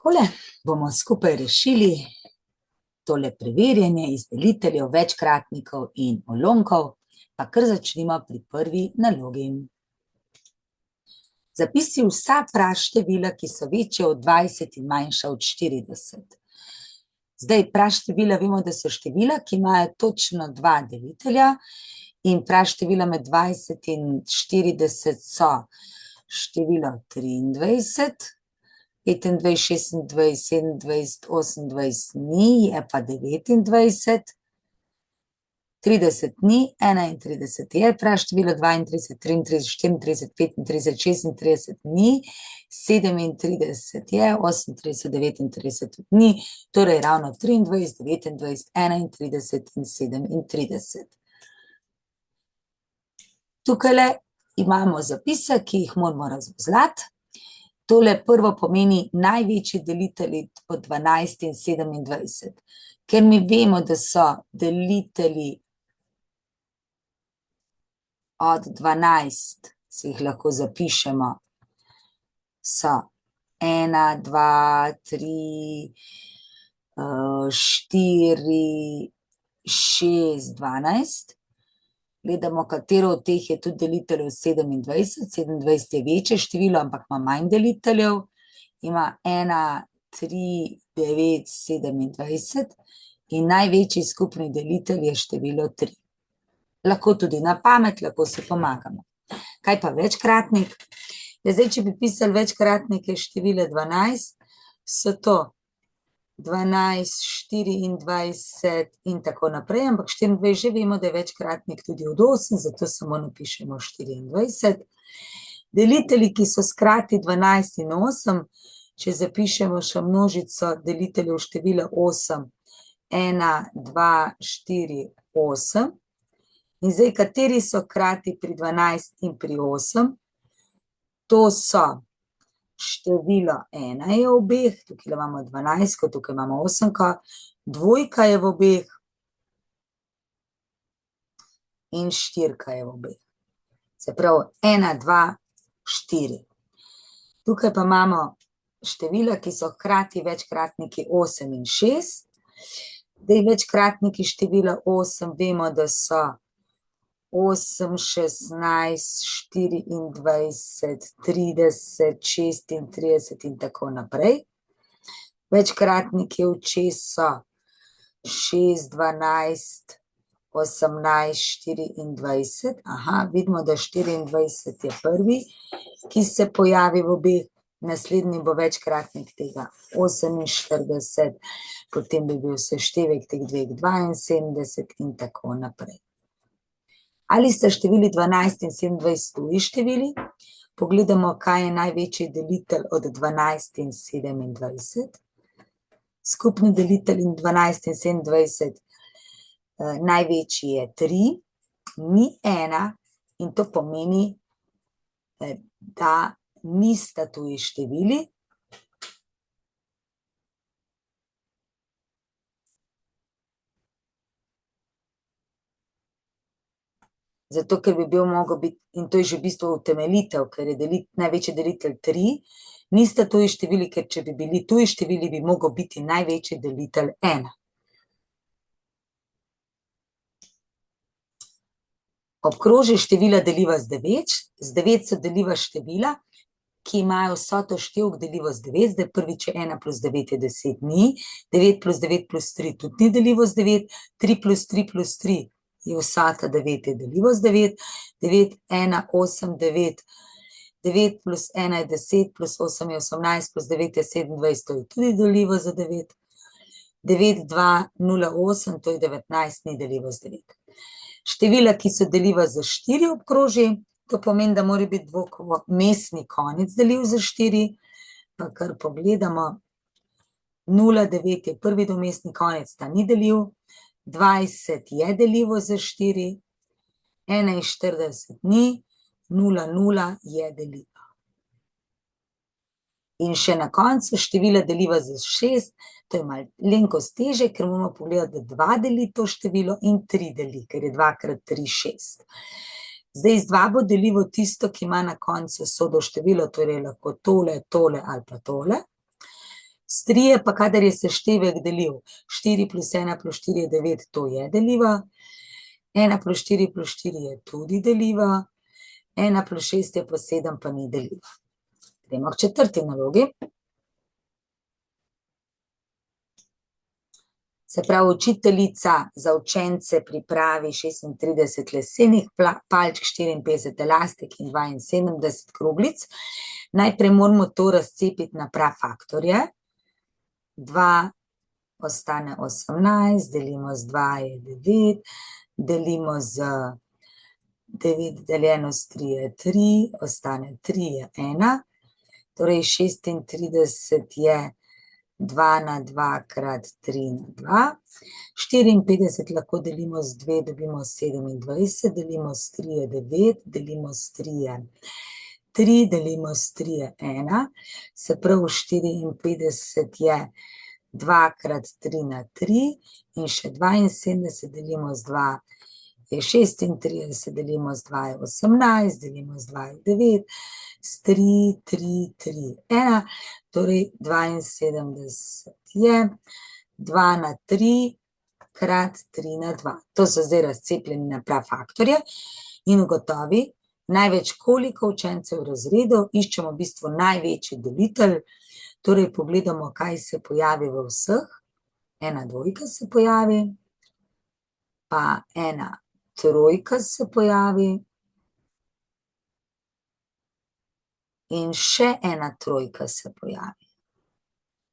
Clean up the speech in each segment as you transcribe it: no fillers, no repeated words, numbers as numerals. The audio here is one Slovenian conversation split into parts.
Takole bomo skupaj rešili tole preverjanje izdeliteljev, večkratnikov in ulonkov, pa kar začnimo pri prvi nalogi. Zapiši vsa praštevila, ki so večja od 20 in manjša od 40. Zdaj, praštevila vemo, da so števila, ki imajo točno dva delitelja, in praštevila med 20 in 40 so število 23, 25, 26, 27, 28 ni, je pa 29, 30 ni, 31 je praštevilo, 32, 33, 34, 35, 36 ni, 37 je, 38, 39 ni, torej ravno 23, 29, 31 in 37. Tukajle imamo zapise, ki jih moramo razvozlati. Tole prvo pomeni največji delitelji od 12 in 27. Ker mi vemo, da so delitelji od 12, si jih lahko zapišemo, so 1, 2, 3, 4, 6, 12. Gledamo, katero od teh je tudi delitelj od 27. 27 je večje število, ampak ima manj deliteljev. Ima 1, 3, 9, 27 in največji skupni delitelj je število 3. Lahko tudi na pamet, lahko si pomagamo. Kaj pa večkratnik? Zdaj, če bi pisali večkratnike števila 12, so to 12, 24 in tako naprej, ampak 24 že vemo, da je večkratnik tudi od 8, zato samo napišemo 24. Delitelji, ki so skrati 12 in 8, če zapišemo še množico deliteljev števila 8, 1, 2, 4, 8. In zdaj, kateri so krati pri 12 in pri 8? To so število 1 je v obeh, tukaj imamo 12, tukaj imamo 8, dvojka je v obeh in 4 je v obeh. Se pravi 1, 2, 4. Tukaj pa imamo števila, ki so hkrati večkratniki 8 in 6. Zdaj, večkratniki števila 8 vemo, da so 8, 16, 24, 30, 36 in tako naprej. Večkratniki od 6 so 6, 12, 18, 24. Aha, vidimo, da 24 je prvi, ki se pojavi v obeh, naslednji bo večkratnik tega 48, potem bi bil seštevek teh dveh 72 in tako naprej. Ali sta števili 12 in 27 tuji števili? Pogledamo, kaj je največji delitelj od 12 in 27. Skupni delitelj 12 in 27, največji je 3, ni 1 in to pomeni, da nista tuji števili. Zato, ker bi bil mogel biti, in to je že v bistvu utemeljitev, ker je največji delitelj 3, nista tuji števili, ker če bi bili tuji števili, bi mogel biti največji delitelj 1. Obkroži števila deliva z 9, z 9 so deliva števila, ki imajo vsoto števk deljivo z 9, zdaj prvič je 1 plus 9 je 10, ni, 9 plus 9 plus 3 tudi ni deljivo z 9, 3 plus 3 plus 3 je vsota 9 je deljivo z 9, 9, 1, 8, 9, 9 plus 1 je 10, plus 8 je 18, plus 9 je 27, to je tudi deljivo z 9, 9, 2, 0, 8, to je 19, ni deljivo z 9. Števila, ki so deljiva z 4 obkroži, to pomeni, da mora biti dvomestni konec deljiv z 4, pa kar pogledamo, 0, 9 je prvi dvomestni konec, ta ni deljiv, 20 je deljivo z 4, 41 ni, 0, 0 je deljivo. In še na koncu števila deljiva z 6, to je malenkost težje, ker moramo pogledati, da 2 deli to število in 3 deli, ker je 2 krat 3, 6. Zdaj, z 2 bo deljivo tisto, ki ima na koncu sodo število, torej lahko tole, tole ali pa tole. S 3 je pa, kadar je seštevek deljiv. 4 plus 1 plus 4 je 9, to je deljivo. 1 plus 4 plus 4 je tudi deljivo. 1 plus 6 je pa 7, pa ni deljivo. Gremo k četrti nalogi. Se pravi, učiteljica za učence pripravi 36 lesenih palčk, 54 elastik in 72 kroglic. Najprej moramo to razcepiti na prafaktorje. 2 ostane 18, delimo z 2 je 9, delimo z 9 deljeno s 3 je 3, ostane 3 je 1, torej 36 je 2 na 2 krat 3 na 2, 54 lahko delimo z 2, dobimo 27, delimo s 3 je 9, delimo s 3 je 3, delimo s 3 je 1, se pravi 54 je 2 krat 3 na 3 in še 72 delimo z 2 je 36, delimo z 2 je 18, delimo z 2 je 9, s 3, 3, 3, 1, torej 72 je 2 na 3 krat 3 na 2. To so zdaj razcepljeni na prafaktorje in ugotovi, največ koliko učencev v razredu, iščemo v bistvu največji delitelj, torej pogledamo, kaj se pojavi v vseh. 1 dvojka se pojavi, pa 1 trojka se pojavi in še 1 trojka se pojavi.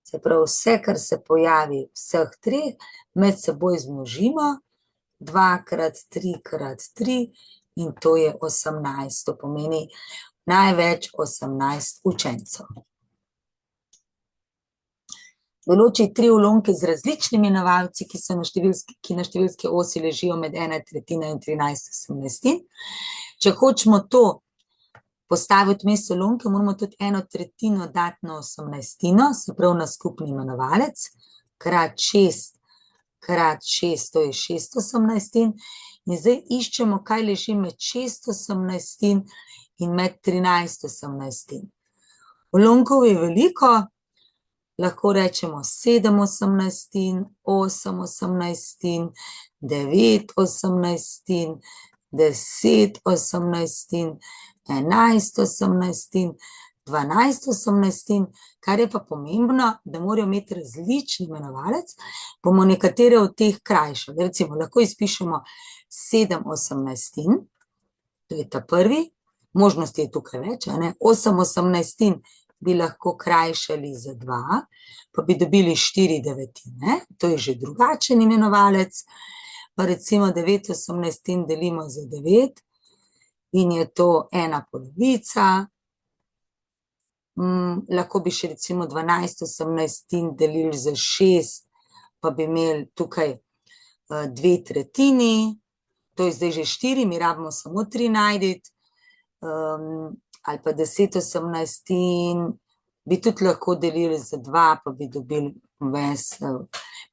Se pravi, vse, kar se pojavi vseh 3, med seboj zmnožimo, 2 krat 3 krat 3 in to je 18, to pomeni največ 18 učencev. Določi 3 ulomke z različnimi imenovalci, ki na številski osi ležijo med 1/3 in 13/18. Če hočemo to postaviti vmes ulomke, moramo tudi 1/3 dati na 18, se pravi na skupni imenovalec, krat 6 krat 6, to je 6/18. In zdaj iščemo, kaj leži med 6/18 in med 13/18. Ulomkov je veliko, lahko rečemo 7/18, 8/18, 9/18, 10/18, 11/18, 12/18, kar je pa pomembno, da morajo imeti različni imenovalec, bomo nekatere od teh krajšali. Recimo, lahko izpišemo 7/18, to je ta prvi, možnosti je tukaj več, 8/18 bi lahko krajšali za 2, pa bi dobili 4/9, to je že drugačen imenovalec, pa recimo 9/18 delimo za 9 in je to 1 polovica, lahko bi še recimo 12/18 delili za 6, pa bi imeli tukaj 2/3, to je zdaj že 4, mi rabimo samo 3 najti, ali pa 10/18 bi tudi lahko delili za 2, pa bi dobili ves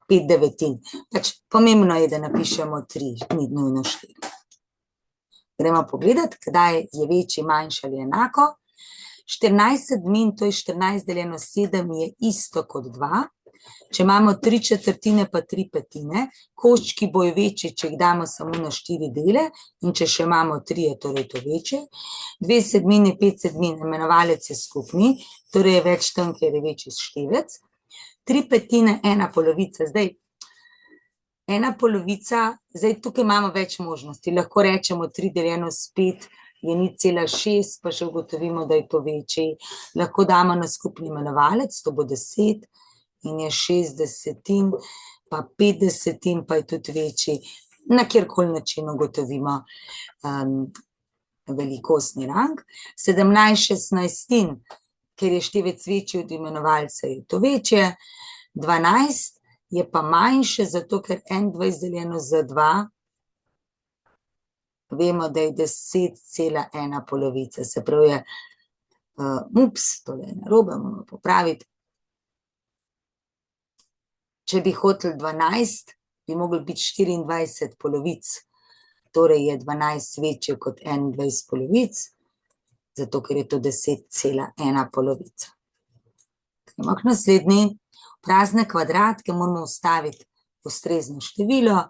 5/9. Pač pomembno je, da napišemo 3, ni nujno 4. Gremo pogledati, kdaj je večji, manjši ali enako. 14 dni, to je 14 deljeno 7, je isto kot 2. Če imamo 3/4 pa 3/5, koščki bojo večji, če jih damo samo na 4 dele, in če še imamo 3, je torej to večje. 2 sedmine, 5 sedmin, imenovalec je skupni, torej je več tam, kjer je večji števec. 3/5, 1 polovica, zdaj 1 polovica, zdaj tukaj imamo več možnosti, lahko rečemo 3 deljeno s 5 je 0,6, pa še ugotovimo, da je to večji. Lahko damo na skupni imenovalec, to bo 10 in je 60, pa 50, pa je tudi večji. Na kjerkoli način ugotovimo velikostni rang. 17/16, ker je števec večji od imenovalca, je to večje. 12 je pa manjše, zato ker 21 deljeno z 2, vemo, da je 10,1 polovica, se pravi je, tole je narobe, moramo popraviti. Če bi hoteli 12, bi mogli biti 24 polovic, torej je 12 večje kot 21 polovic, zato ker je to 10,1 polovica. Gremo k naslednji. Prazne kvadratke moramo vstaviti ustrezno število.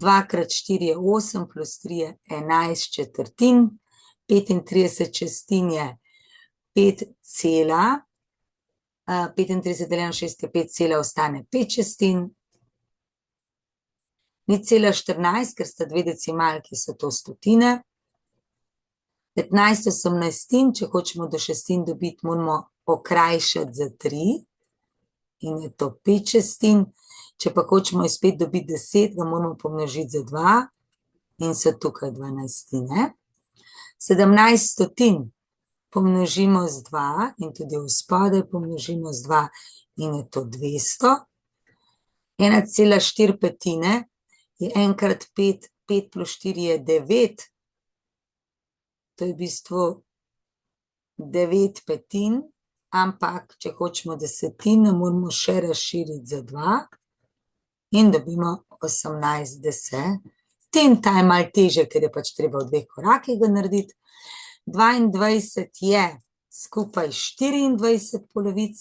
2 krat 4 je 8, plus 3 je 11 četrtin, 35 šestin je 35 deljeno 6 je 5 cela, ostane 5 šestin. 0,14, ker sta dve decimalki, so to stotine. 15 osemnajstin, če hočemo do šestin dobiti, moramo okrajšati za 3 in je to 5 šestin. Če pa hočemo spet dobiti 10, ga moramo pomnožiti za 2 in so tukaj dvanajstine. 17 stotin pomnožimo z 2 in tudi v spodaj pomnožimo z 2 in je to 200. 1,4 petine je 1 krat 5, 5 plus 4 je 9. To je v bistvu 9 petin, ampak če hočemo desetino, moramo še razširiti za 2 in dobimo 18 desetin. Ta je malo težje, ker je pač treba v 2 korakih ga narediti. 22 je skupaj 24 polovic,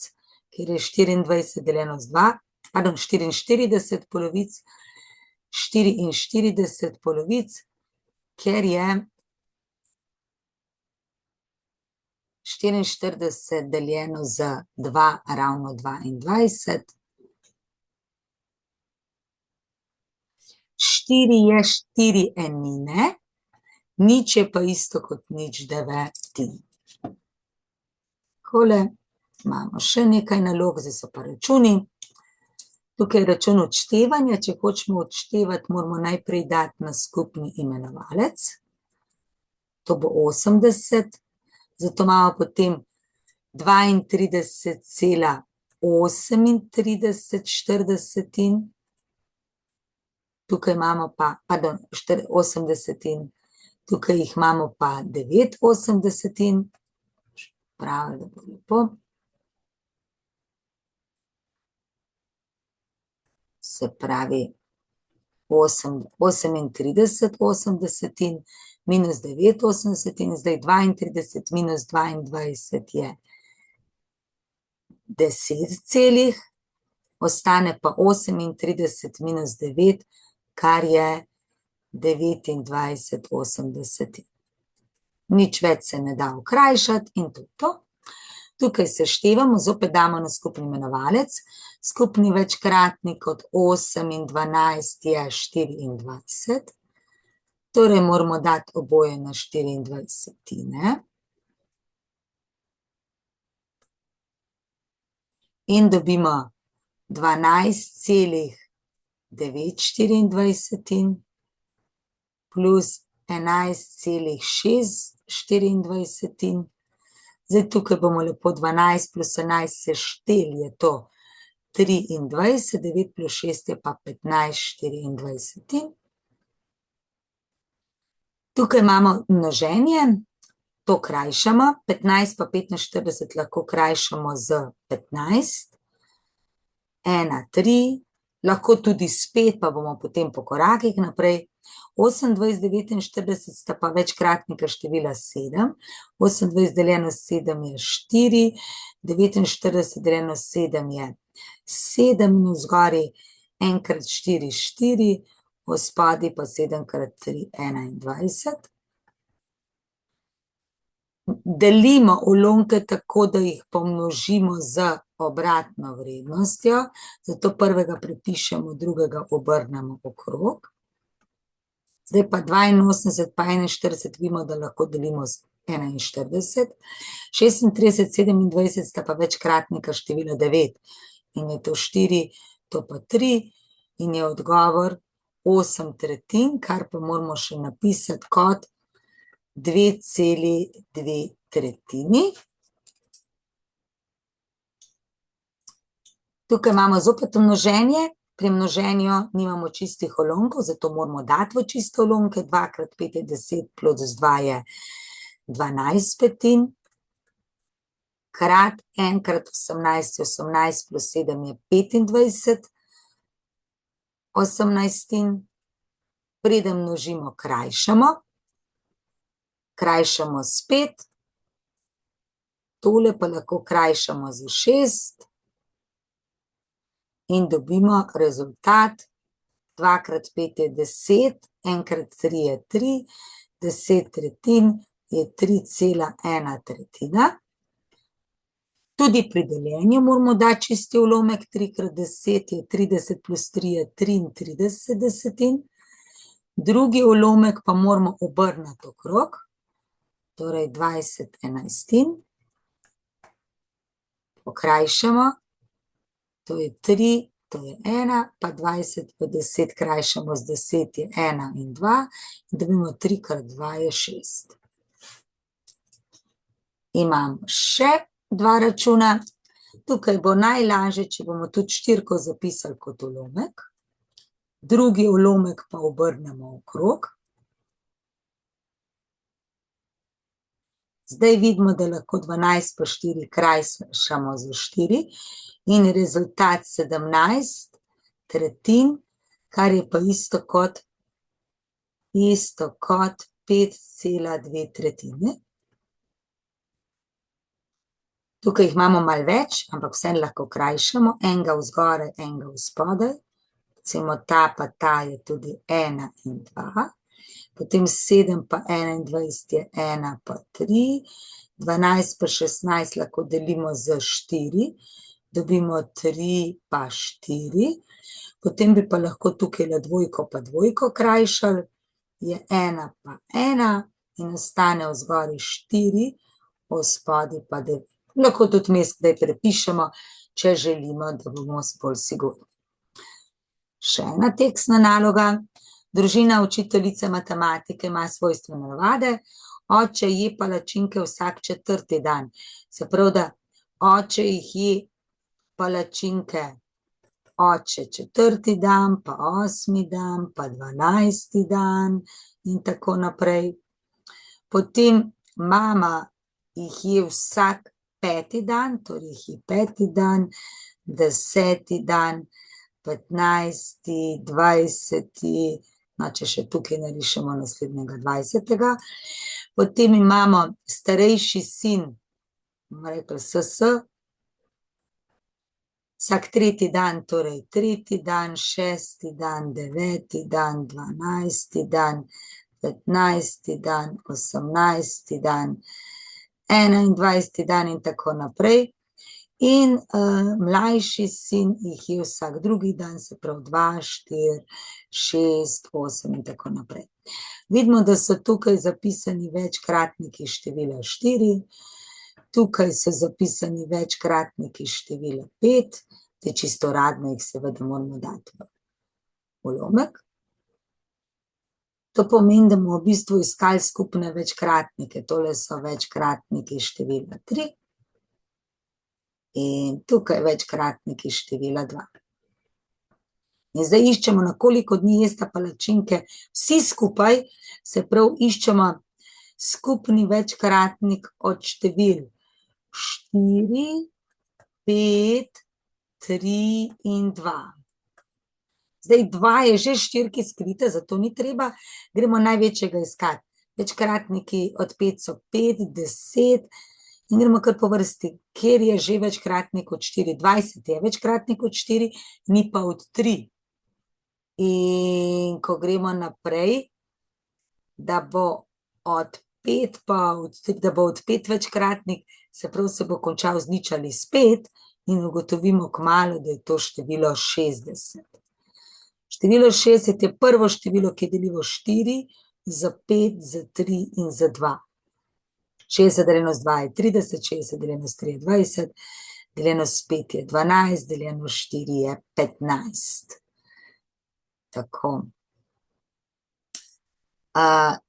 ker je 24 deljeno z 2, pardon, 44 polovic, 44 polovic, ker je 44 deljeno z 2 ravno 22. 4 je 4 enine, nič je pa isto kot nič devetin. Takole imamo še nekaj nalog, zdaj so pa računi. Tukaj je račun odštevanja, če hočemo odštevati, moramo najprej dati na skupni imenovalec. To bo 80, zato imamo potem 32,38 štiridesetin. Tukaj imamo pa, pardon, 80, tukaj jih imamo pa 89, pravi, da bo lepo. Se pravi 38 osemdesetin minus 9 osemdesetin, zdaj 32 minus 22 je 10 celih, ostane pa 38 minus 9, kar je 29 osemdesetin. Nič več se ne da okrajšati in to je to. Tukaj seštevamo, zopet damo na skupni imenovalec, skupni večkratnik od 8 in 12 je 24, torej moramo dati oboje na 24. In dobimo 12,924 plus 11,624. Zdaj tukaj bomo lepo 12 plus 11 sešteli, je to 23, 9 plus 6 je pa 15 24. Tukaj imamo množenje, to krajšamo, 15 pa 45 lahko krajšamo z 15, 1, 3, lahko tudi s 5, pa bomo potem po korakih naprej. 28, 49 sta pa večkratnika števila 7, 28 deljeno s 7 je 4, 49 deljeno s 7 je 7, in vzgori 1 krat 4, 4, v spodaj pa 7 krat 3, 21. Delimo ulomke tako, da jih pomnožimo z obratno vrednostjo, zato prvega prepišemo, drugega obrnemo okrog. Zdaj pa 82 pa 41 vidimo, da lahko delimo z 41. 36, 27 sta pa večkratnika števila 9 in je to 4, to pa 3 in je odgovor 8 tretjin, kar pa moramo še napisati kot 2,2 tretjini. Tukaj imamo zopet množenje. Pri množenju nimamo čistih ulomkov, zato moramo dati v čiste ulomke. 2 krat 5 je 10 plus 2 je 12 petin. Krat 1 krat 18 je 18 plus 7 je 25 osemnajstin. Preden množimo, krajšamo. Krajšamo s 5. Tole pa lahko krajšamo z 6. in dobimo rezultat. 2 krat 5 je 10, 1 krat 3 je 3, 10 tretjin je 3,1 tretjina. Tudi pri deljenju moramo dati čisti ulomek, 3 krat 10 je 30 plus 3 je 33 desetin. Drugi ulomek pa moramo obrniti okrog, torej 20 enajstin. Pokrajšamo, to je 3, to je 1, pa 20 pa 10 krajšamo z 10 je 1 in 2, in dobimo 3 krat 2 je 6. Imam še 2 računa. Tukaj bo najlažje, če bomo tudi štirko zapisali kot ulomek. Drugi ulomek pa obrnemo okrog. Zdaj vidimo, da lahko 12 pa 4 krajšamo za 4 in rezultat 17 tretjin, kar je pa isto kot 5,2 tretjine. Tukaj jih imamo malo več, ampak vseeno lahko krajšamo, enega vzgoraj, enega vzspodaj. Recimo ta pa ta je tudi 1 in 2. Potem 7 pa 21 je 1 pa 3. 12 pa 16 lahko delimo z 4. Dobimo 3 pa 4. Potem bi pa lahko tukaj dvojko pa dvojko krajšali. Je 1 pa 1 in ostane vzgoraj 4, vzspodaj pa 9. Lahko tudi vmes kdaj prepišemo, če želimo, da bomo bolj sigurni. Še ena tekstna naloga. Družina učiteljice matematike ima svojstvene navade. Oče je palačinke vsak 4. dan. Se pravi, da oče jih je palačinke oče 4. dan, pa 8. dan, pa 12. dan in tako naprej. Potem mama jih je vsak 5. dan, torej jih je 5. dan, 10. dan, 15., 20., no, če še tukaj narišemo naslednjega 20. Potem imamo starejši sin, bomo rekli SS, vsak 3. dan, torej 3. dan, 6. dan, 9. dan, 12. dan, 15. dan, 18. dan, 21. dan in tako naprej. In mlajši sin jih je vsak 2. dan, se pravi 2, 4, 6, 8 in tako naprej. Vidimo, da so tukaj zapisani večkratniki števila 4, tukaj so zapisani večkratniki števila 5, te čisto uradno jih seveda moramo dati v ulomek. To pomeni, da bomo v bistvu iskali skupne večkratnike, tole so večkratniki števila 3 in tukaj večkratniki števila 2. In zdaj iščemo, na koliko dni jesta palačinke vsi skupaj, se pravi iščemo skupni večkratnik od števil 4, 5, 3 in 2. Zdaj 2 je že štirki skrite, zato ni treba, gremo največjega iskati. Večkratniki od 5 so 5, 10 in gremo kar po vrsti, kjer je že večkratnik od 4, 20 je večkratnik od 4, ni pa od 3. In ko gremo naprej, da bo od 5 pa da bo od 5 večkratnik, se pravi se bo končal z 0 ali s 5 in ugotovimo kmalu, da je to število 60. Število 60 je prvo število, ki je deljivo 4, za 5, za 3 in za 2. 60 deljeno z 2 je 30, 60 deljeno s 3 je 20, deljeno s 5 je 12, deljeno s 4 je 15. Tako.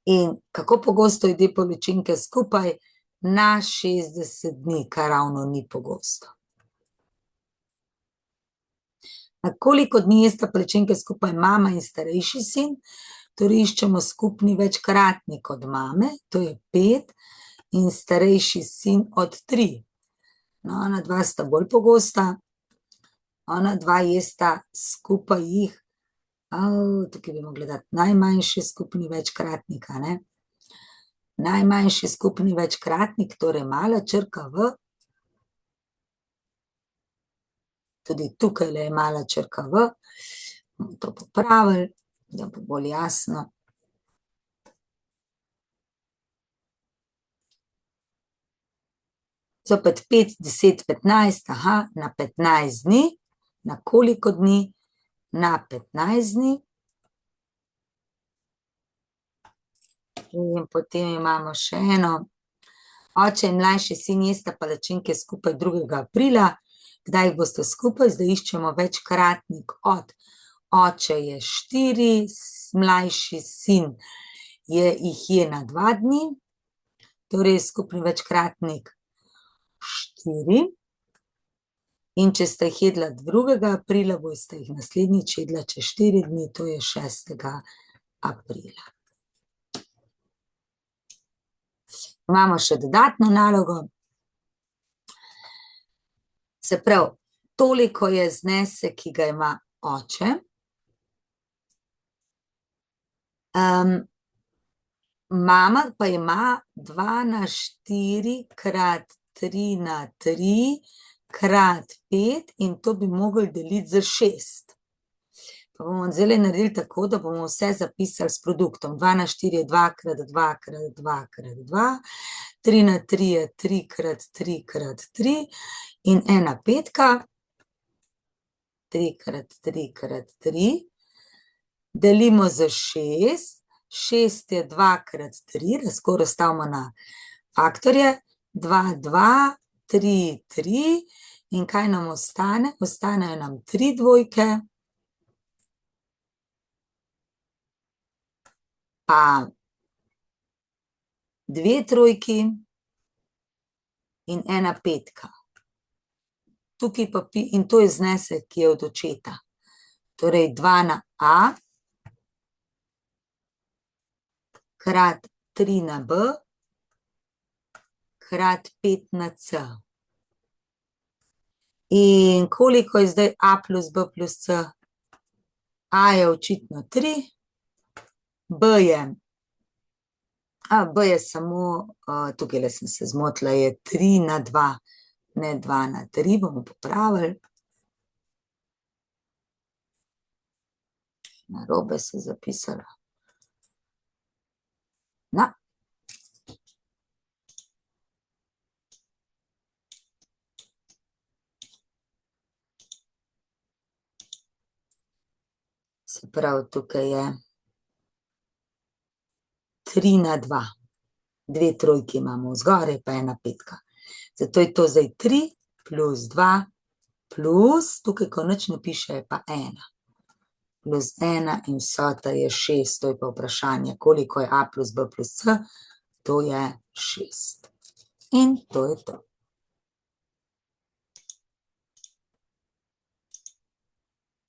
In kako pogosto jede palačinke skupaj? Na 60 dni, kar ravno ni pogosto. Na koliko dni jesta palačinke skupaj mama in starejši sin? Torej iščemo skupni večkratnik od mame, to je 5, in starejši sin od 3. No, ona dva sta bolj pogosta, ona dva jesta skupaj jih, tukaj bi mogli dati najmanjši skupni večkratnik, a ne? Najmanjši skupni večkratnik, torej mala črka V, Tudi tukaj je mala črka V, bomo to popravili, da bo bolj jasno. Zopet 5, 10, 15, aha, na 15 dni. Na koliko dni? Na 15 dni. In potem imamo še eno. Oče in mlajši sin jesta palačinke skupaj 2. aprila. Kdaj jih boste skupaj? Zdaj iščemo večkratnik od. Oče je 4, mlajši sin jih je na 2 dni. Torej skupni večkratnik 4. In če ste jih jedla 2. aprila, boste jih naslednjič jedla čez 4 dni, to je 6. aprila. Imamo še dodatno nalogo. Se pravi, toliko je znesek, ki ga ima oče. Mama pa ima 2 na 4 krat 3 na 3 krat 5 in to bi mogli deliti za 6. Pa bomo zdaj naredili tako, da bomo vse zapisali s produktom. 2 na 4 je 2 krat 2 krat 2 krat 2, 3 na 3 je 3 krat 3 krat 3 in 1 petka, 3 krat 3 krat 3, delimo za 6, 6 je 2 krat 3, razko razstavimo na faktorje, 2, 2, 3, 3 in kaj nam ostane? Ostanejo nam 3 dvojke, pa 2 trojki in 1 petka. Tukaj pa in to je znesek, ki je od očeta. Torej 2 na A krat 3 na B krat 5 na C. In koliko je zdaj A plus B plus C? A je očitno 3, B je samo, tukaj sem se zmotila, je 3 na 2, ne 2 na 3, bomo popravili. Narobe se zapisala. No. Se pravi, tukaj je 3 na 2. 2 trojki imamo zgoraj, pa 1 petka. Zato je to zdaj 3 plus 2 plus, tukaj ko nič ne piše, je pa 1. Plus 1 in vsota je 6. To je pa vprašanje, koliko je A plus B plus C? To je 6. In to je to.